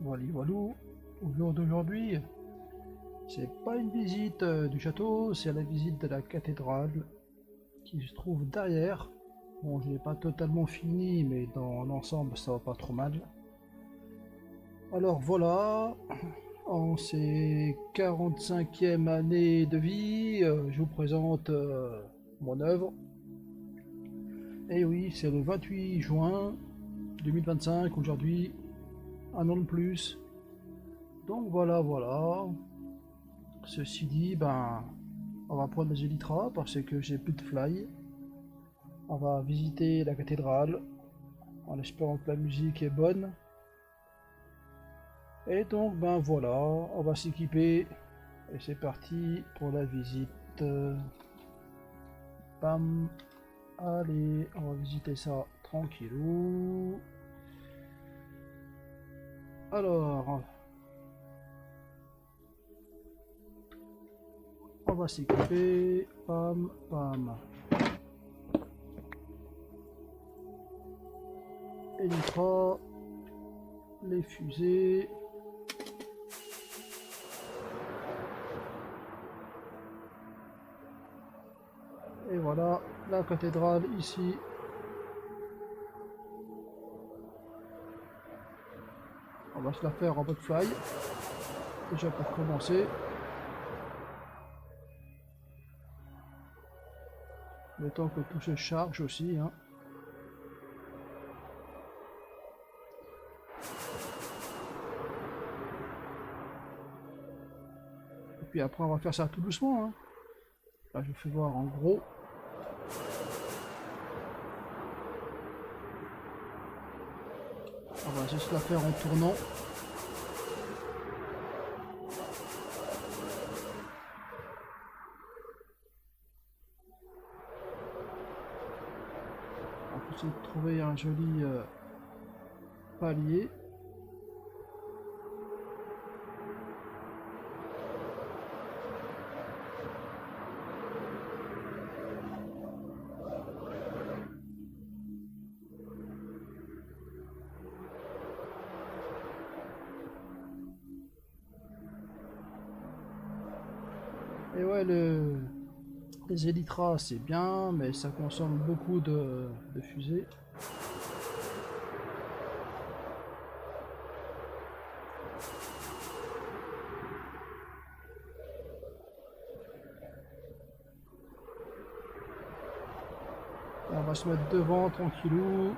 Voilà, voilà. Au jour d'aujourd'hui, c'est pas une visite du château, c'est la visite de la cathédrale qui se trouve derrière. Bon, je l'ai pas totalement fini, mais dans l'ensemble, ça va pas trop mal. Alors voilà, en ces 45e année de vie, je vous présente mon œuvre. Et oui, c'est le 28 juin 2025, aujourd'hui, un an de plus. Donc voilà, voilà. Ceci dit, ben, on va prendre les Elytra parce que j'ai plus de fly. On va visiter la cathédrale en espérant que la musique est bonne. Et donc, ben voilà, on va s'équiper et c'est parti pour la visite. Bam, allez, on va visiter ça tranquillou. Alors, on va s'équiper. Pam, pam. Elytra, les fusées. Et voilà, la cathédrale ici. On va se la faire en mode fly. Déjà pour commencer. Le temps que tout se charge aussi. Hein. Et puis après, on va faire ça tout doucement. Hein. Là, je vous fais voir en gros. On va juste la faire en tournant. On va essayer de trouver un joli palier. Et ouais, les Elytra c'est bien, mais ça consomme beaucoup de fusées. Et on va se mettre devant tranquillou.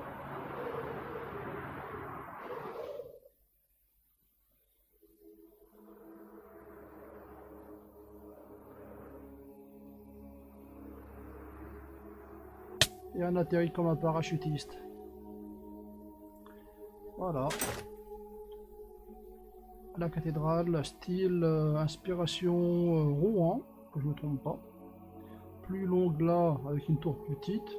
Et on atterrit comme un parachutiste. Voilà. La cathédrale, style inspiration Rouen, que je ne me trompe pas. Plus longue là, avec une tour plus petite.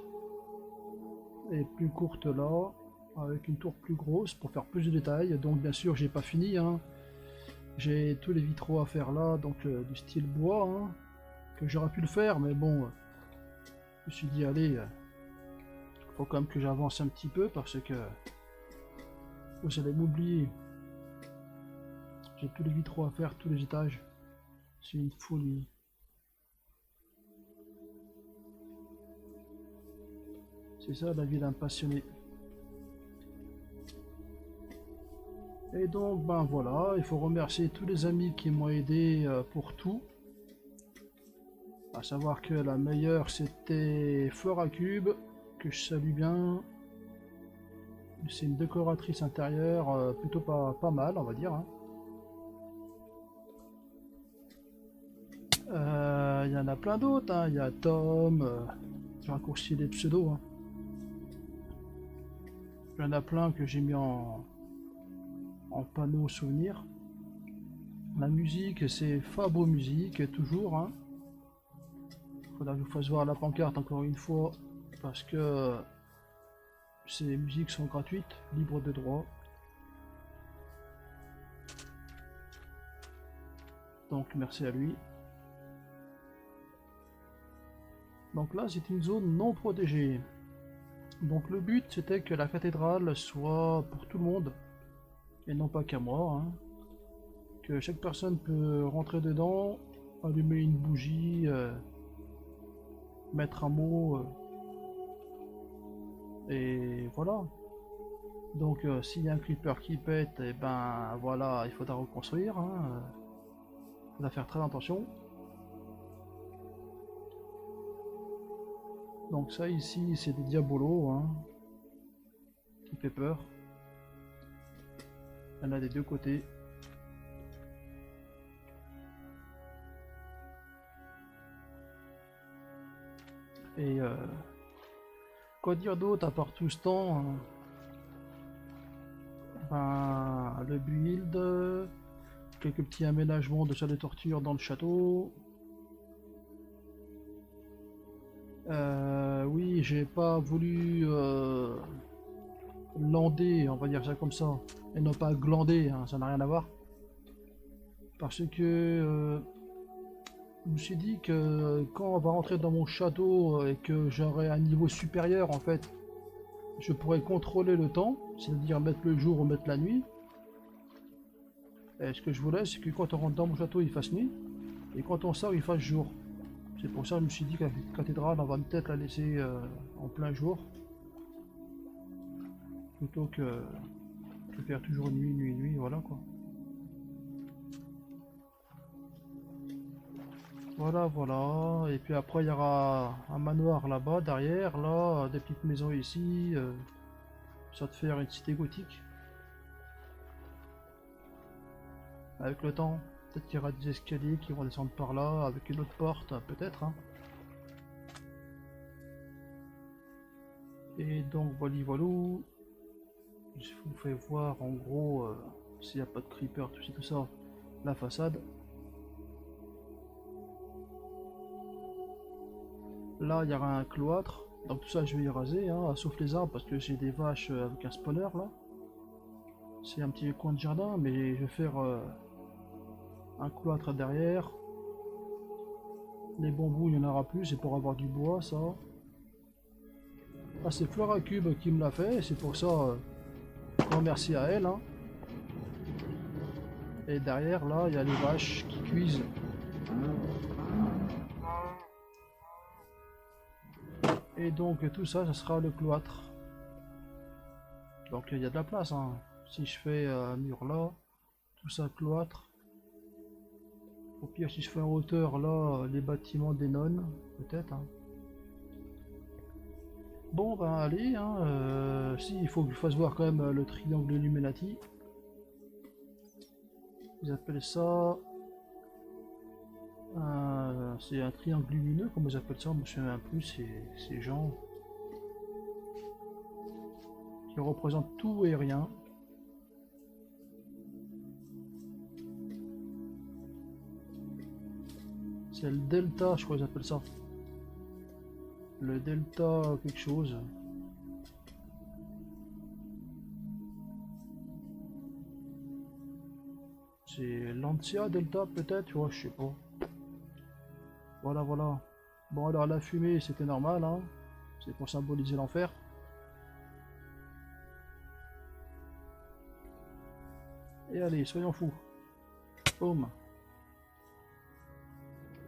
Et plus courte là, avec une tour plus grosse pour faire plus de détails. Donc bien sûr, j'ai pas fini. Hein. J'ai tous les vitraux à faire là, donc du style bois. Hein, que j'aurais pu le faire, mais bon, je me suis dit, allez, faut quand même que j'avance un petit peu parce que vous allez m'oublier. J'ai tous les vitraux à faire, tous les étages. C'est une folie. C'est ça la vie d'un passionné. Et donc, ben voilà, il faut remercier tous les amis qui m'ont aidé pour tout. À savoir que la meilleure c'était Flora Cube, que je salue bien. C'est une décoratrice intérieure plutôt pas mal, on va dire. Hein. Il y en a plein d'autres, hein. Il y a Tom, j'ai raccourci les pseudos. Hein. Il y en a plein que j'ai mis en panneau souvenir. La musique, c'est Fabo Musique, toujours. Hein. Faudra que je vous fasse voir la pancarte encore une fois, parce que ces musiques sont gratuites, libres de droit. Donc merci à lui. Donc là, c'est une zone non protégée. Donc le but, c'était que la cathédrale soit pour tout le monde. et non pas qu'à moi, hein. Que chaque personne peut rentrer dedans, allumer une bougie, mettre un mot, et voilà. Donc s'il y a un creeper qui pète, et ben voilà, il faudra reconstruire, hein. Il faudra faire très attention. Donc ça ici c'est des diabolos, hein, qui fait peur. Il y en a des deux côtés. Et quoi dire d'autre à part tout ce temps, hein. Ben, le build, quelques petits aménagements de salle de torture dans le château. Oui, j'ai pas voulu lander, on va dire ça comme ça, et non pas glander, hein, ça n'a rien à voir. Parce que je me suis dit que quand on va rentrer dans mon château et que j'aurai un niveau supérieur, en fait, je pourrais contrôler le temps, c'est-à-dire mettre le jour ou mettre la nuit. Et ce que je voulais, c'est que quand on rentre dans mon château, il fasse nuit, et quand on sort, il fasse jour. C'est pour ça que je me suis dit que la cathédrale, on va peut-être la laisser en plein jour, plutôt que de faire toujours nuit, nuit, nuit, voilà quoi. Voilà, voilà, et puis après il y aura un manoir là-bas, derrière, là, des petites maisons ici, ça te faire une cité gothique. Avec le temps, peut-être qu'il y aura des escaliers qui vont descendre par là, avec une autre porte, peut-être, hein. Et donc voilà, voilà, je vous fais voir en gros, s'il n'y a pas de creeper, tout ça, la façade. Là, il y aura un cloître, donc tout ça je vais y raser, hein, sauf les arbres, parce que j'ai des vaches avec un spawner là. C'est un petit coin de jardin, mais je vais faire un cloître derrière. Les bambous, il n'y en aura plus, c'est pour avoir du bois, ça. Ah, c'est Flora Cube qui me l'a fait, c'est pour ça, grand merci à elle, hein. Et derrière, là, il y a les vaches qui cuisent. Et donc, tout ça, ça sera le cloître. Donc, il y a de la place, hein. Si je fais un mur là, tout ça cloître. Au pire, si je fais en hauteur là, les bâtiments des nonnes, peut-être, hein. Bon, ben allez, hein, si, il faut que je fasse voir quand même le triangle Illuminati. Ils appellent ça... c'est un triangle lumineux, comment ils appellent ça? Je me souviens plus, ces gens qui représentent tout et rien. C'est le delta, je crois qu'ils appellent ça. Le delta quelque chose. C'est Lancia delta peut-être, tu vois, je sais pas. Voilà, voilà. Bon alors la fumée c'était normal, hein. C'est pour symboliser l'enfer. Et allez, soyons fous. Boum.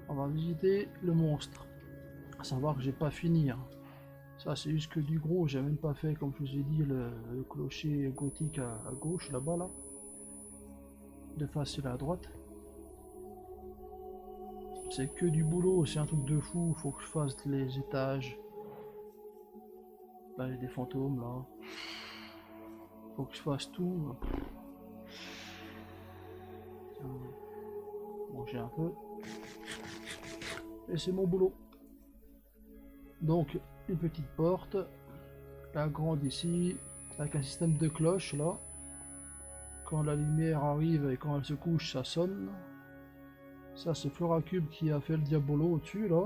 On va visiter le monstre. À savoir que j'ai pas fini, hein. Ça c'est juste que du gros, j'ai même pas fait comme je vous ai dit le clocher gothique à gauche là-bas là. De face et à droite. C'est que du boulot, c'est un truc de fou, faut que je fasse les étages. Là j'ai des fantômes là. Faut que je fasse tout. Manger un peu. Et c'est mon boulot. Donc une petite porte. La grande ici. Avec un système de cloche là. Quand la lumière arrive et quand elle se couche, ça sonne. Ça c'est Flora Cube qui a fait le diabolo au-dessus là.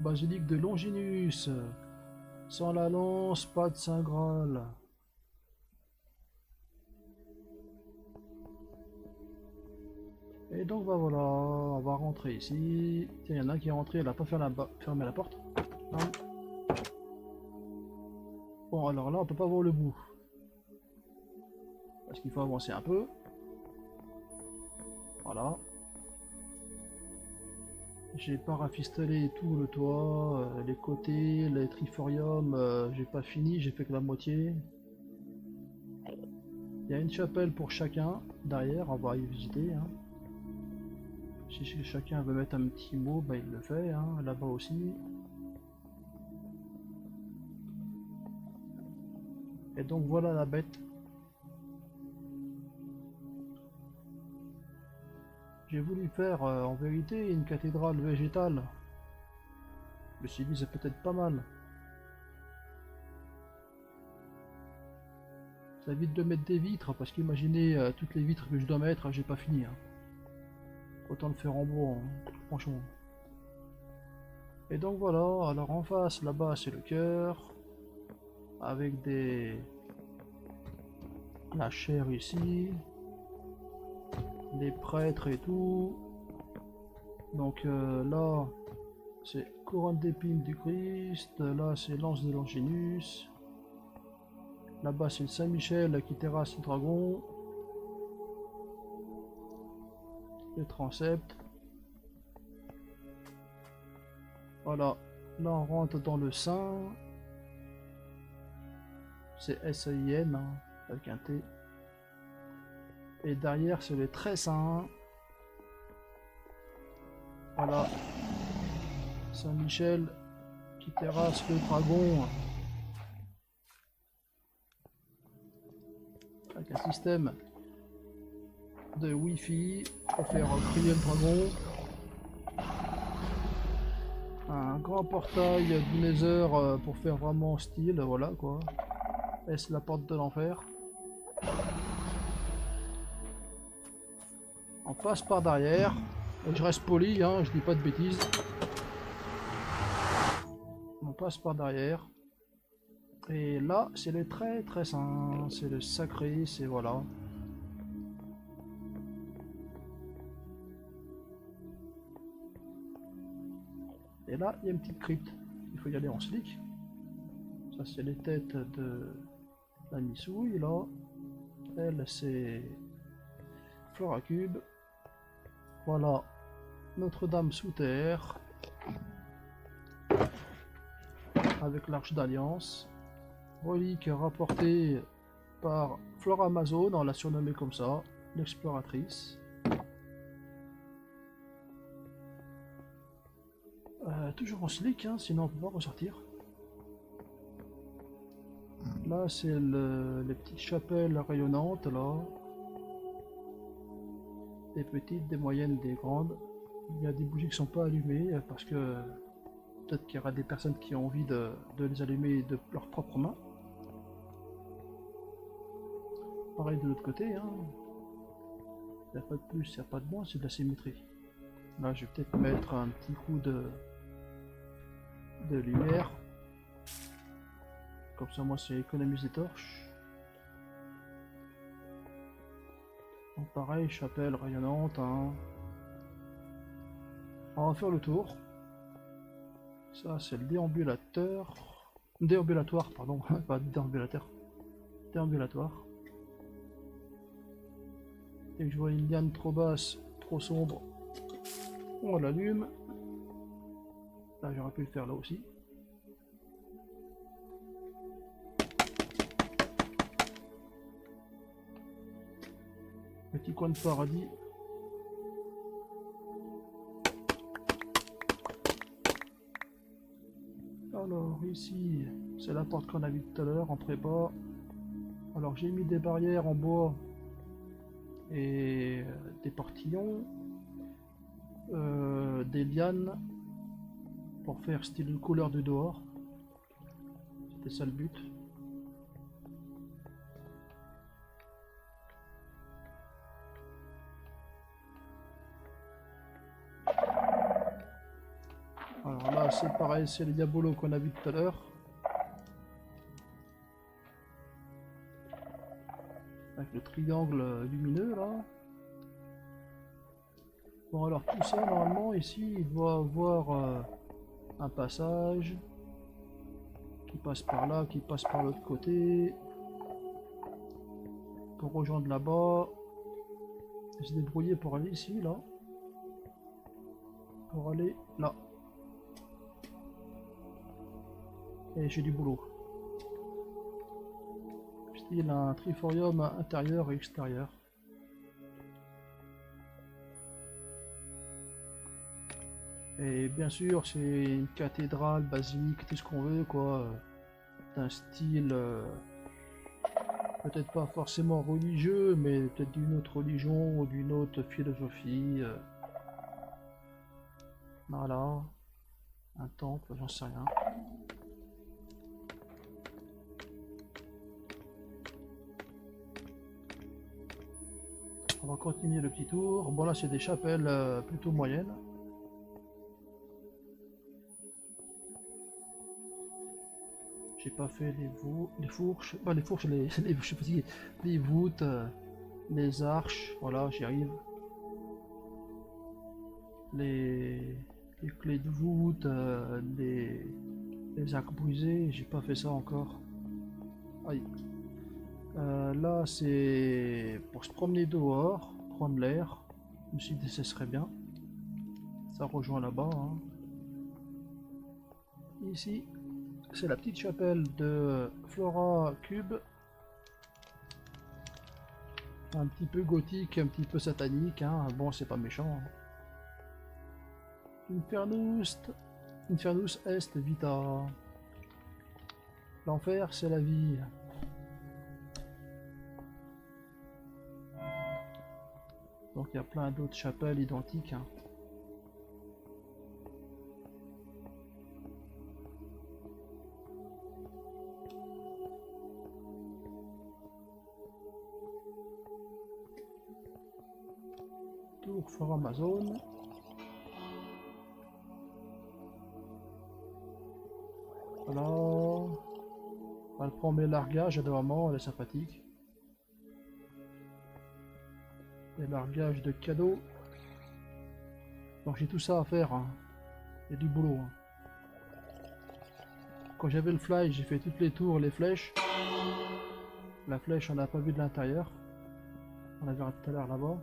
Basilique de Longinus. Sans la lance, pas de Saint Graal. Et donc bah voilà, on va rentrer ici. Tiens, il y en a un qui est rentré, elle a pas fermé la porte. Non. Bon alors là on peut pas voir le bout. parce qu'il faut avancer un peu. Voilà. J'ai pas rafistolé tout le toit, les côtés, les triforiums, j'ai pas fini, j'ai fait que la moitié. Il y a une chapelle pour chacun derrière, on va y visiter. Hein. Si chacun veut mettre un petit mot, bah, il le fait, hein, là-bas aussi. Et donc voilà la bête. J'ai voulu faire en vérité une cathédrale végétale. Je me suis dit c'est peut-être pas mal. Ça évite de mettre des vitres parce qu'imaginez toutes les vitres que je dois mettre, j'ai pas fini. Hein. Autant le faire en bois, hein, franchement. Et donc voilà, alors en face là-bas c'est le chœur. Avec la chaire ici. Les prêtres et tout. Donc là c'est couronne d'épines du Christ, là c'est lance de Longinus, là-bas c'est le Saint-Michel qui terrasse le dragon, le transept. Voilà, là on rentre dans le Saint, c'est S-A-I-N hein, avec un T, et derrière c'est les très saints. Voilà, Saint-Michel qui terrasse le dragon avec un système de Wi-Fi pour faire crier le dragon. Un grand portail du Nether pour faire vraiment style, voilà quoi. Est-ce la porte de l'enfer? On passe par derrière. Et je reste poli, hein, je dis pas de bêtises. On passe par derrière. Et là, c'est le très saint, c'est le sacré, c'est voilà. Et là, il y a une petite crypte. Il faut y aller en slick. Ça, c'est les têtes de la Missouille, là. Elle, c'est Floracube. Voilà. Notre-Dame sous terre. Avec l'Arche d'Alliance. Relique rapportée par Flora Amazon, on l'a surnommée comme ça, l'exploratrice. Toujours en slick, hein, sinon on peut pas ressortir. Là, c'est les petites chapelles rayonnantes, là. Des petites, des moyennes, des grandes. Il y a des bougies qui sont pas allumées parce que peut-être qu'il y aura des personnes qui ont envie de les allumer de leurs propres mains. Pareil de l'autre côté, hein. Il n'y a pas de plus, il n'y a pas de moins, c'est de la symétrie. Là, je vais peut-être mettre un petit coup de lumière. Comme ça, moi, c'est économiser des torches. Donc, pareil, chapelle rayonnante. Hein. On va faire le tour. Ça, c'est le déambulateur. Déambulatoire, pardon, pas déambulateur. Déambulatoire. Dès que je vois une liane trop basse, trop sombre, on l'allume. Là, j'aurais pu le faire là aussi. Petit coin de paradis. Alors ici, c'est la porte qu'on a vue tout à l'heure en prépa. Alors j'ai mis des barrières en bois et des portillons, des lianes pour faire style couleur du dehors. C'était ça le but. Alors là c'est pareil, c'est les diabolos qu'on a vu tout à l'heure. Avec le triangle lumineux là. Bon alors tout ça normalement ici il doit avoir un passage qui passe par là, qui passe par l'autre côté. pour rejoindre là-bas. J'ai débrouillé pour aller ici, là. Pour aller là. Et j'ai du boulot. Il a un triforium intérieur et extérieur. Et bien sûr, c'est une cathédrale, basilique, tout ce qu'on veut, quoi. D'un style peut-être pas forcément religieux, mais peut-être d'une autre religion ou d'une autre philosophie. Voilà. Un temple, j'en sais rien. On va continuer le petit tour. Bon, là, c'est des chapelles plutôt moyennes. J'ai pas fait les fourches, pas les fourches, je suis fatigué. Les voûtes, les arches, voilà, j'y arrive. Les clés de voûte, les arcs brisés, j'ai pas fait ça encore. Aïe. Là, c'est pour se promener dehors, prendre l'air. Je me suis dit, ce serait bien. Ça rejoint là-bas. Hein. Ici, c'est la petite chapelle de Flora Cube. Un petit peu gothique, un petit peu satanique. Hein. Bon, c'est pas méchant. Hein. Infernus est vita. L'enfer, c'est la vie. Donc il y a plein d'autres chapelles identiques. Hein. Tour Fort Amazon. Voilà. Elle prend mes largages, adorablement, elle est sympathique. Des largages de cadeaux. Donc j'ai tout ça à faire. Hein. Il y a du boulot. Hein. Quand j'avais le fly, j'ai fait toutes les tours, les flèches. La flèche, on n'a pas vu de l'intérieur. On la verra tout à l'heure là-bas.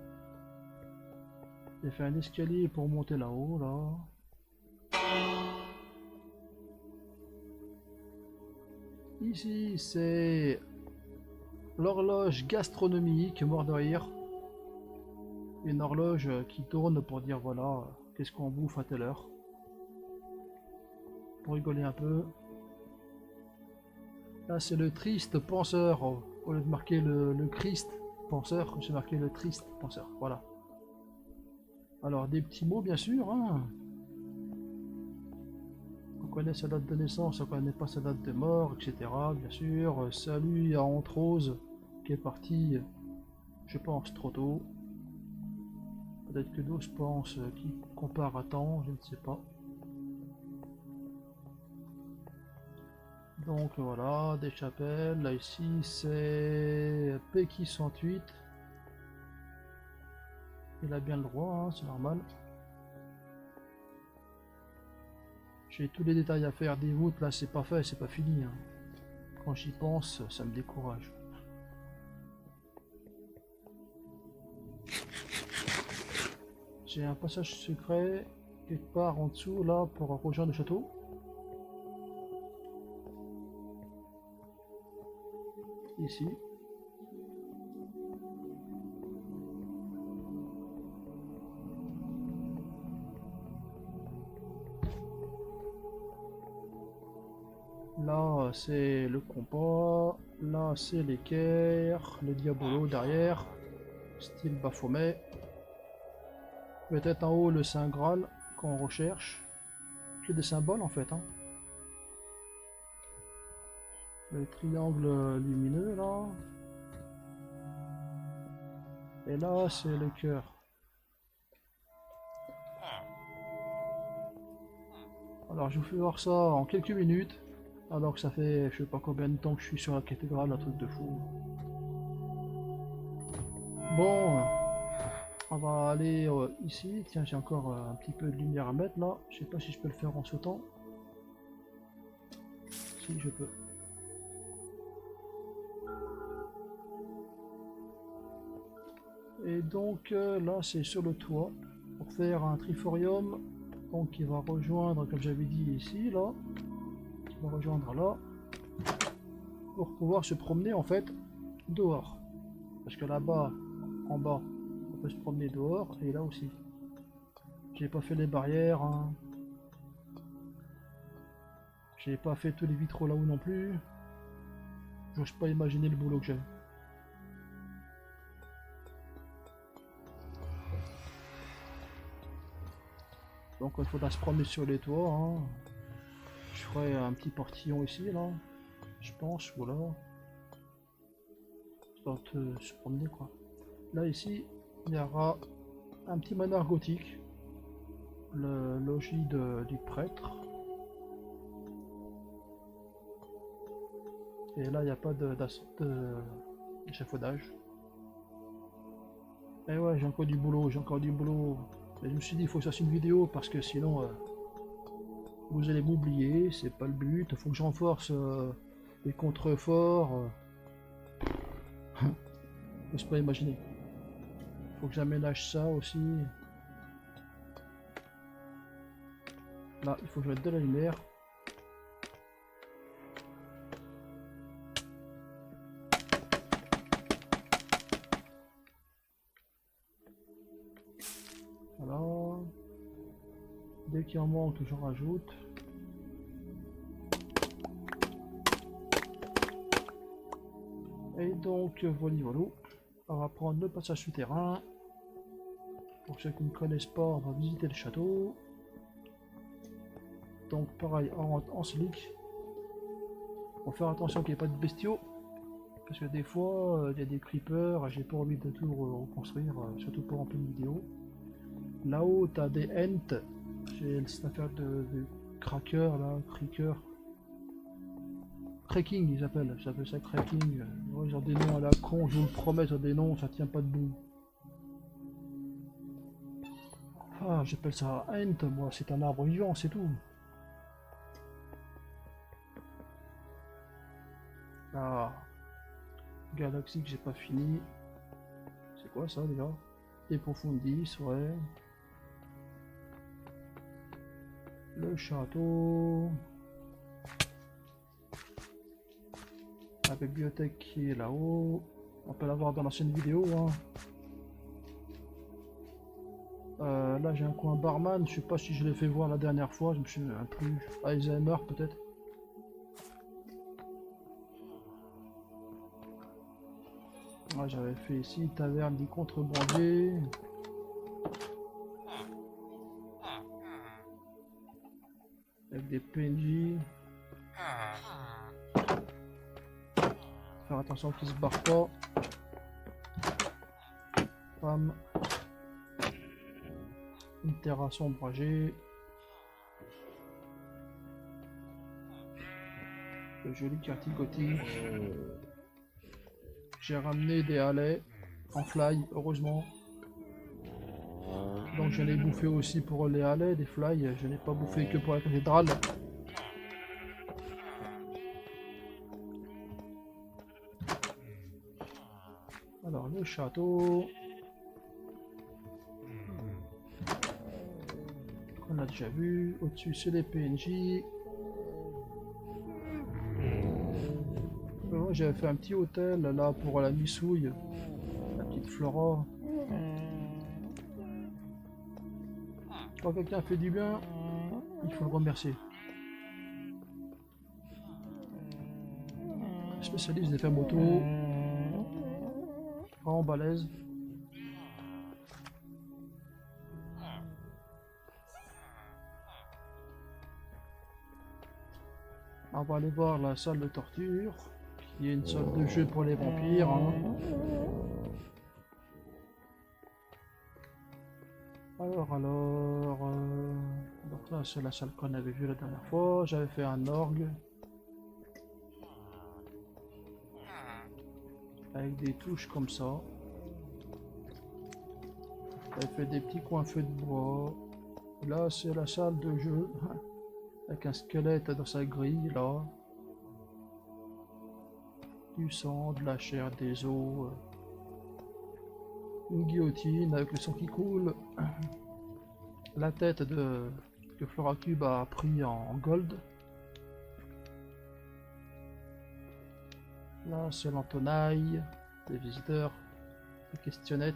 J'ai fait un escalier pour monter là-haut, là. Ici, c'est l'horloge gastronomique, mort de rire. Une horloge qui tourne pour dire voilà, qu'est-ce qu'on bouffe à telle heure. Pour rigoler un peu. Là, c'est le triste penseur. Au lieu de marquer le Christ penseur, j'ai marqué le triste penseur. Voilà. Alors, des petits mots, bien sûr. Hein. On connaît sa date de naissance, on connaît pas sa date de mort, etc. Bien sûr. Salut à Antrose, qui est parti, je pense, trop tôt. Peut-être que d'autres pensent qui compare à temps, je ne sais pas. Donc voilà, des chapelles. Là ici c'est Peki 108. Il a bien le droit, hein, c'est normal. J'ai tous les détails à faire des voûtes, là c'est pas fait, c'est pas fini. Hein. Quand j'y pense, ça me décourage. J'ai un passage secret quelque part en dessous là pour rejoindre le château. Ici. Là c'est le compas, là c'est l'équerre, le diabolo derrière, style Baphomet. Peut-être en haut le Saint Graal qu'on recherche. Que des symboles en fait. Hein. Le triangle lumineux là. Et là c'est le cœur. Alors je vous fais voir ça en quelques minutes. Alors que ça fait je sais pas combien de temps que je suis sur la cathédrale, un truc de fou. Bon. On va aller ici. Tiens, j'ai encore un petit peu de lumière à mettre là. Je sais pas si je peux le faire en sautant. Si, je peux. Et donc là c'est sur le toit pour faire un triforium. Donc il va rejoindre, comme j'avais dit ici, là. Il va rejoindre là. Pour pouvoir se promener en fait dehors. Parce que là-bas, en bas, on peut se promener dehors et là aussi. J'ai pas fait les barrières. Hein. J'ai pas fait tous les vitraux là-haut non plus. J'ose pas imaginer le boulot que j'ai. Donc il faudra se promener sur les toits. Hein. Je ferai un petit portillon ici là. Je pense, voilà. Histoire de se promener quoi. Là ici, il y aura un petit manoir gothique. Le logis du prêtre. Et là, il n'y a pas d'échafaudage. Et ouais, j'ai encore du boulot, j'ai encore du boulot. Et je me suis dit, il faut que je fasse une vidéo parce que sinon, vous allez m'oublier, c'est pas le but. Il faut que je renforce les contreforts. Je peux pas imaginer. Faut que j'aménage ça aussi. Là, il faut que je mette de la lumière. Voilà. Dès qu'il en manque, je rajoute. Et donc, voilà, voilà. On va prendre le passage souterrain. Pour ceux qui ne connaissent pas, on va visiter le château. Donc pareil, on rentre en slick. Faut faire attention qu'il n'y ait pas de bestiaux. Parce que des fois, il y a des creepers et j'ai pas envie de tout reconstruire, surtout pas en pleine vidéo. Là-haut, tu as des ents. J'ai cette affaire de cracker là, creeper. Cracking, ils appellent ça cracking. Ils ont des noms à la con, je vous le promets, ils ont des noms, ça tient pas debout. Ah, j'appelle ça ent, moi, c'est un arbre vivant, c'est tout. Ah, Galaxy que j'ai pas fini. C'est quoi ça déjà? Et Profundis, ouais. Le château. La bibliothèque qui est là-haut. On peut la voir dans l'ancienne vidéo. Hein. Là j'ai un coin barman, je sais pas si je l'ai fait voir la dernière fois, je me suis un plus Alzheimer peut-être. Ah, j'avais fait ici taverne du contrebandier. Avec des PNJ. Faire attention qu'ils se barrent pas. Pam. Une terrasse ombragée. Le joli quartier gothique. J'ai ramené des halets en fly, heureusement. Donc j'en ai bouffé aussi pour les halets, des fly. Je n'ai pas bouffé que pour la cathédrale. Alors le château. On a déjà vu. Au-dessus c'est les PNJ. Moi j'avais fait un petit hôtel là pour la missouille. La petite Flora. Quand quelqu'un fait du bien, il faut le remercier. Spécialiste des fermes moto. Vraiment balèze. On va aller voir la salle de torture, qui est une salle de jeu pour les vampires. Hein. Alors, donc là c'est la salle qu'on avait vue la dernière fois. J'avais fait un orgue avec des touches comme ça. J'avais fait des petits coins feu de bois. Là c'est la salle de jeu avec un squelette dans sa grille là. Du sang, de la chair, des os. Une guillotine avec le sang qui coule. La tête de que Floracube a pris en gold. Là c'est l'entonaille des visiteurs, les questionnettes,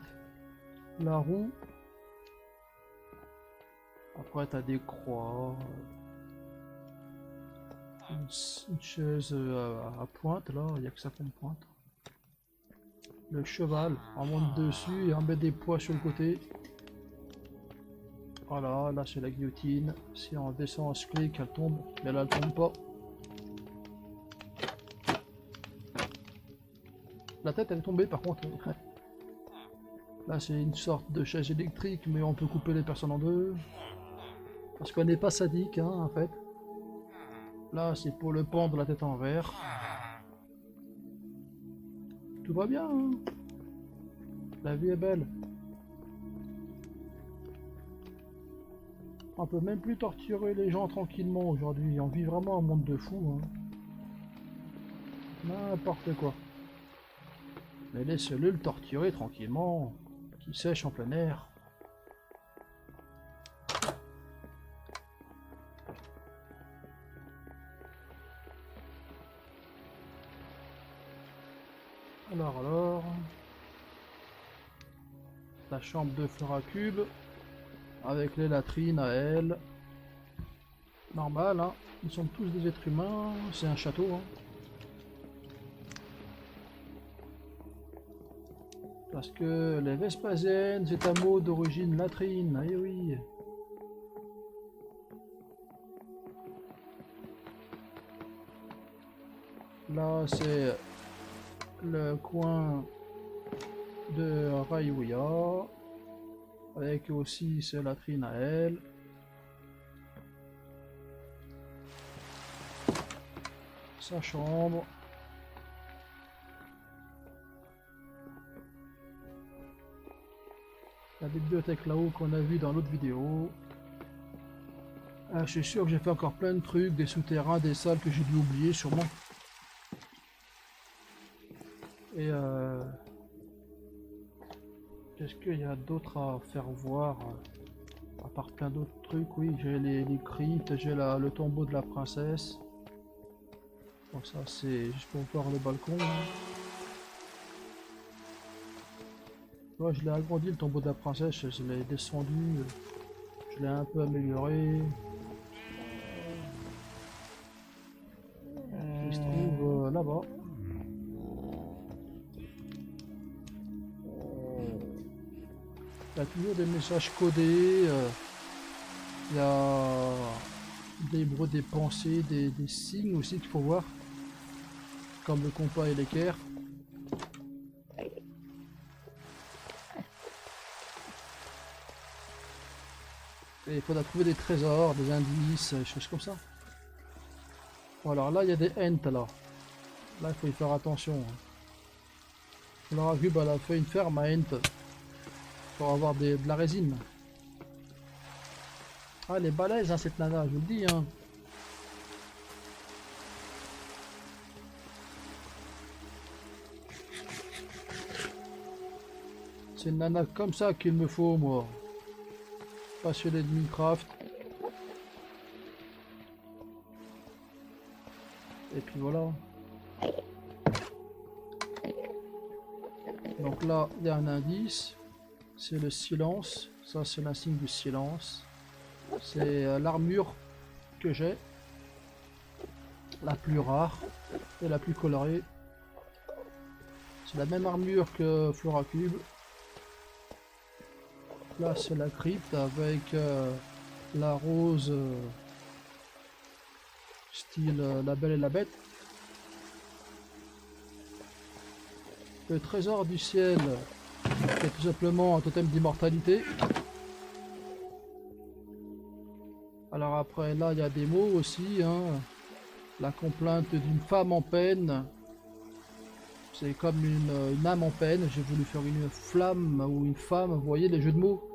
la roue. Après t'as des croix, une chaise à pointe là, il n'y a que ça comme pointe. Le cheval, on monte dessus et on met des poids sur le côté. Voilà, là c'est la guillotine. Si on descend, on se clique, elle tombe, mais là elle tombe pas. La tête elle est tombée par contre. Là c'est une sorte de chaise électrique, mais on peut couper les personnes en deux. Parce qu'on n'est pas sadique hein, en fait. Là c'est pour le pendre la tête en verre. Tout va bien hein. La vie est belle. On peut même plus torturer les gens tranquillement aujourd'hui. On vit vraiment un monde de fous. Hein. N'importe quoi. Mais laissez-le le torturer tranquillement. Qui sèche en plein air. Alors. La chambre de Floracube. Avec les latrines à elle. Normal, hein. Ils sont tous des êtres humains. C'est un château, hein. Parce que les Vespasiennes, c'est un mot d'origine latrine. Eh oui. Là, c'est le coin de Rayouya. Avec aussi ses latrines à elle. Sa chambre. La bibliothèque là-haut qu'on a vu dans l'autre vidéo. Ah, je suis sûr que j'ai fait encore plein de trucs, des souterrains, des salles que j'ai dû oublier sûrement. Et qu'est-ce qu'il y a d'autre à faire voir? À part plein d'autres trucs, oui, j'ai les cryptes, j'ai le tombeau de la princesse. Bon, ça c'est juste pour voir le balcon. Moi, je l'ai agrandi le tombeau de la princesse, je l'ai descendu, je l'ai un peu amélioré. Il se trouve là-bas. Il y a toujours des messages codés, il y a des pensées, des signes aussi qu'il faut voir, comme le compas et l'équerre. Et il faudra trouver des trésors, des indices, des choses comme ça. Bon, alors là, il y a des ents là. Là, il faut y faire attention. Alors, Rube, elle a fait une ferme à ents pour avoir de la résine. Ah, elle est balèze, hein, cette nana, je vous le dis. Hein. C'est une nana comme ça qu'il me faut, moi. Passionné de Minecraft. Et puis voilà. Donc là, il y a un indice. C'est le silence. Ça, c'est l'insigne du silence. C'est l'armure que j'ai. La plus rare et la plus colorée. C'est la même armure que Floracube. Là, c'est la crypte avec la rose style La Belle et la Bête. Le trésor du ciel, c'est tout simplement un totem d'immortalité. Alors après, là, il y a des mots aussi. Hein. La complainte d'une femme en peine. C'est comme une âme en peine. J'ai voulu faire une flamme ou une femme. Vous voyez les jeux de mots.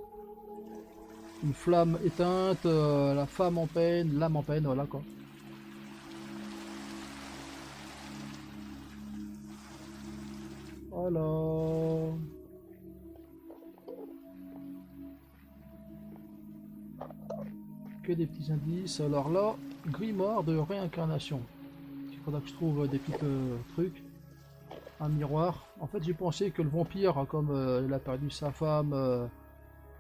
Une flamme éteinte, la femme en peine, l'âme en peine, voilà quoi. Voilà. que des petits indices. Alors là, grimoire de réincarnation. Il faudra que je trouve des petits trucs. Un miroir. En fait, j'ai pensé que le vampire, comme il a perdu sa femme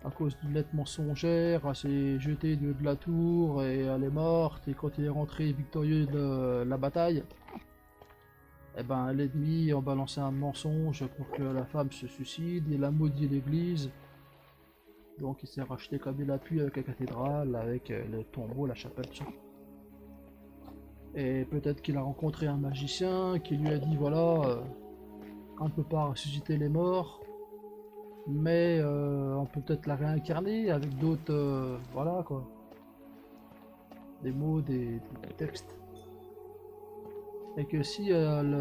à cause d'une lettre mensongère, elle s'est jetée du haut de la tour et elle est morte. Et quand il est rentré victorieux de la bataille, eh ben, l'ennemi a balancé un mensonge pour que la femme se suicide. Il a maudit l'église. Donc il s'est racheté comme il a pu avec la cathédrale, avec le tombeau, la chapelle, tout ça. Et peut-être qu'il a rencontré un magicien qui lui a dit voilà, on ne peut pas ressusciter les morts, mais on peut peut-être la réincarner avec d'autres, voilà quoi, des mots, des textes. Et que si elle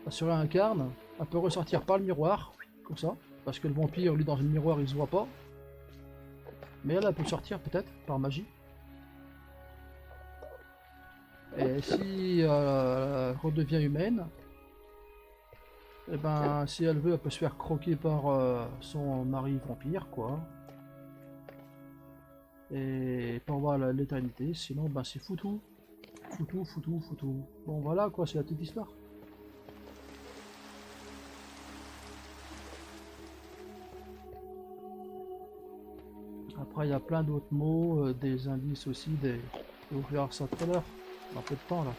se réincarne, elle peut ressortir par le miroir, comme ça, parce que le vampire, lui, dans le miroir, il se voit pas. Mais elle peut sortir peut-être par magie. Et si elle redevient humaine, et ben si elle veut, elle peut se faire croquer par son mari vampire, quoi. Et pour voir l'éternité, sinon ben c'est foutu. Foutu, foutu, foutu. Bon voilà quoi, c'est la petite histoire. Après il y a plein d'autres mots, des indices aussi, des... Je vais vous faire ça tout à l'heure, un peu de temps là.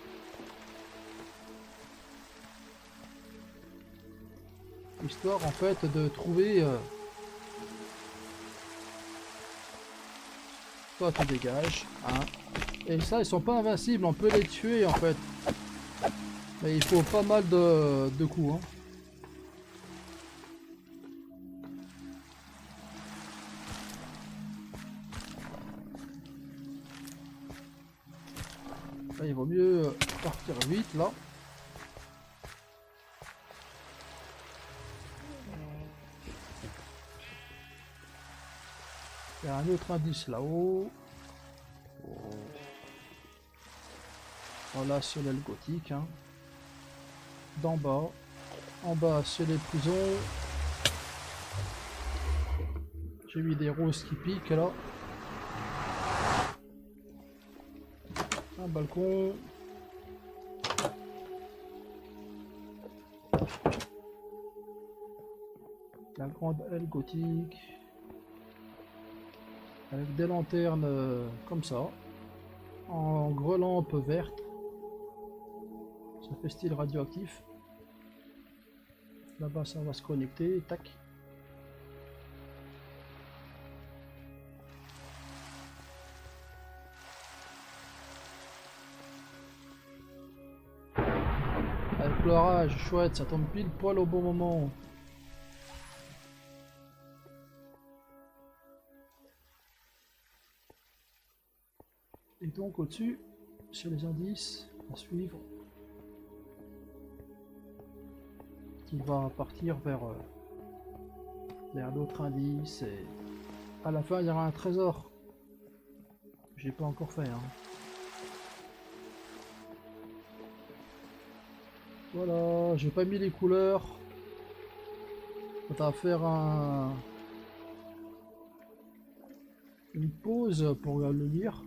Histoire en fait de trouver... Toi tu dégages, hein. Et ça ils sont pas invincibles, on peut les tuer en fait. Mais il faut pas mal de coups, hein. Là, il vaut mieux partir vite là. Il y a un autre indice là-haut. Oh. Voilà, c'est l'aile gothique. Hein. D'en bas. En bas, c'est les prisons. J'ai mis des roses qui piquent là. Un balcon. La grande aile gothique. Avec des lanternes comme ça. En grelampe verte. Ça fait style radioactif. Là-bas, ça va se connecter. Tac. Avec l'orage, chouette, ça tombe pile poil au bon moment. Et donc au-dessus, sur les indices à suivre, qui va partir vers d'autres indices et à la fin il y aura un trésor. J'ai pas encore fait. Hein. Voilà, j'ai pas mis les couleurs. On va faire une pause pour le lire.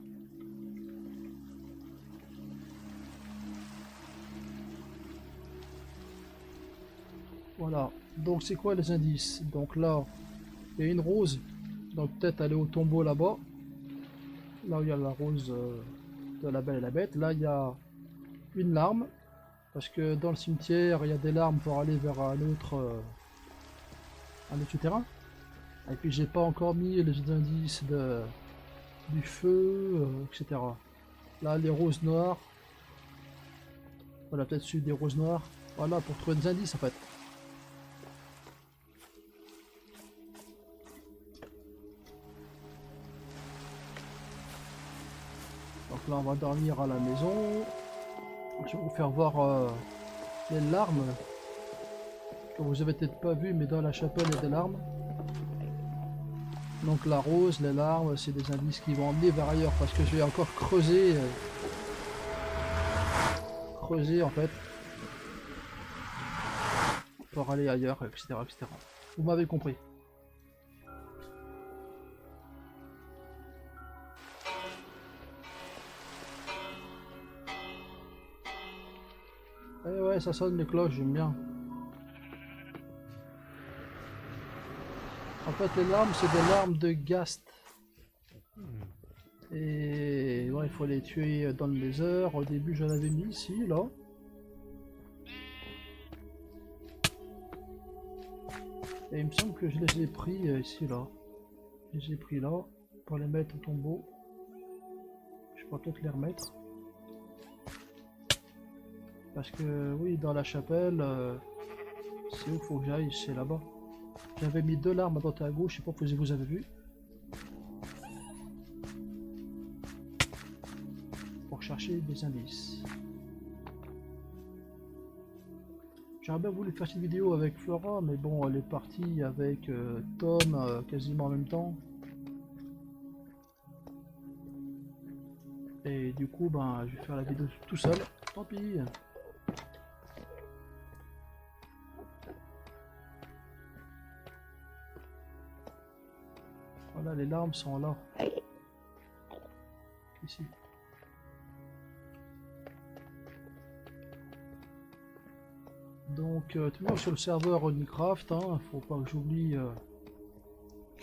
Voilà, donc c'est quoi les indices? Donc là, il y a une rose, donc peut-être aller au tombeau là-bas. Là où il y a la rose de la Belle et la Bête. Là, il y a une larme, parce que dans le cimetière, il y a des larmes pour aller vers un autre souterrain. Et puis j'ai pas encore mis les indices du feu, etc. Là, les roses noires. Voilà, peut-être celui des roses noires. Voilà, pour trouver des indices en fait. Donc là, on va dormir à la maison. Je vais vous faire voir les larmes. Que vous avez peut-être pas vu, mais dans la chapelle, il y a des larmes. Donc la rose, les larmes, c'est des indices qui vont emmener vers ailleurs parce que je vais encore creuser. Creuser en fait. Pour aller ailleurs, etc. etc. Vous m'avez compris. ouais, ça sonne les cloches, j'aime bien. En fait, les larmes, c'est des larmes de Ghast. Et ouais, il faut les tuer dans le laser. Au début, j'en avais mis ici, là. Et il me semble que je les ai pris ici, là. Je les ai pris là, pour les mettre au tombeau. Je peux peut-être les remettre. Parce que, oui, dans la chapelle, c'est où il faut que j'aille, c'est là-bas. J'avais mis 2 larmes à droite et à gauche, je sais pas si vous avez vu. Pour chercher des indices. J'aurais bien voulu faire cette vidéo avec Flora, mais bon, elle est partie avec Tom quasiment en même temps. Et du coup, ben, je vais faire la vidéo tout seul. Tant pis. Voilà, les larmes sont là. Ici. Donc, toujours sur le serveur Minecraft, hein, faut pas que j'oublie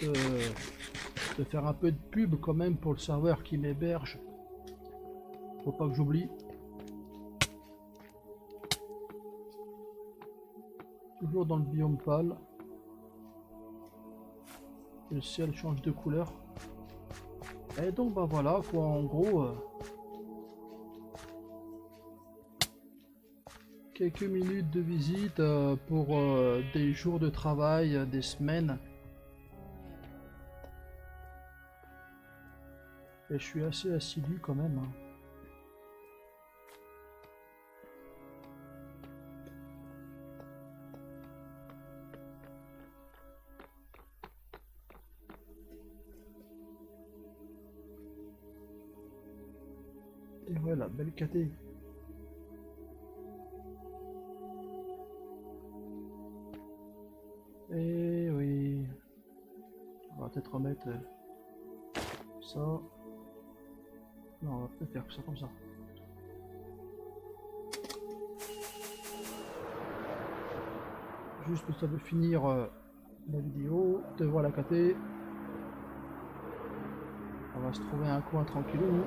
de faire un peu de pub quand même pour le serveur qui m'héberge. Faut pas que j'oublie. Toujours dans le biome pâle. Le ciel change de couleur. Et donc bah voilà quoi, en gros quelques minutes de visite pour des jours de travail, des semaines. Et je suis assez assidu quand même, hein. Et voilà, belle caté. Et oui. On va peut-être remettre ça. Non, on va peut-être faire ça comme ça. Juste pour ça de finir la vidéo, de voir la caté. On va se trouver un coin tranquillou.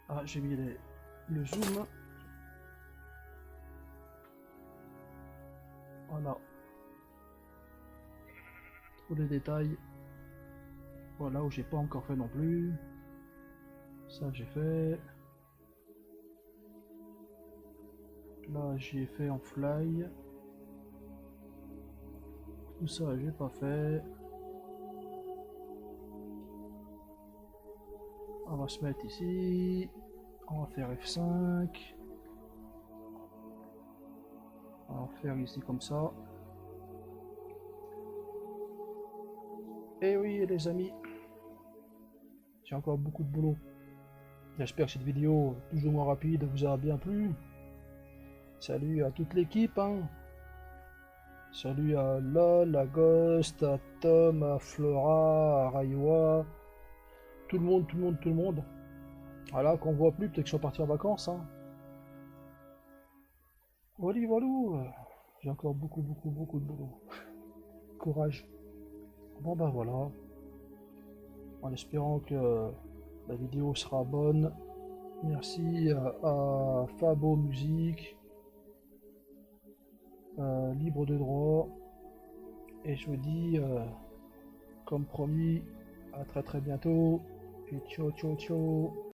Ah, j'ai mis le zoom. Voilà. Tous les détails. Voilà où j'ai pas encore fait non plus. Ça j'ai fait. Là j'ai fait en fly. Tout ça j'ai pas fait. On va se mettre ici. On va faire F5. On va faire ici comme ça. Et oui les amis, j'ai encore beaucoup de boulot. J'espère que cette vidéo, plus ou moins rapide, vous aura bien plu. Salut à toute l'équipe, hein. Salut à LOL, à Ghost, à Tom, à Flora, à Raiwa. Tout le monde, tout le monde, tout le monde. Voilà, qu'on voit plus, peut-être que je suis parti en vacances, hein. Voilà, voilà. J'ai encore beaucoup de boulot. Courage. Bon ben voilà. En espérant que la vidéo sera bonne. Merci à Fabo Musique. Libre de droit. Et je vous dis, comme promis, à très bientôt. Et ciao ciao ciao.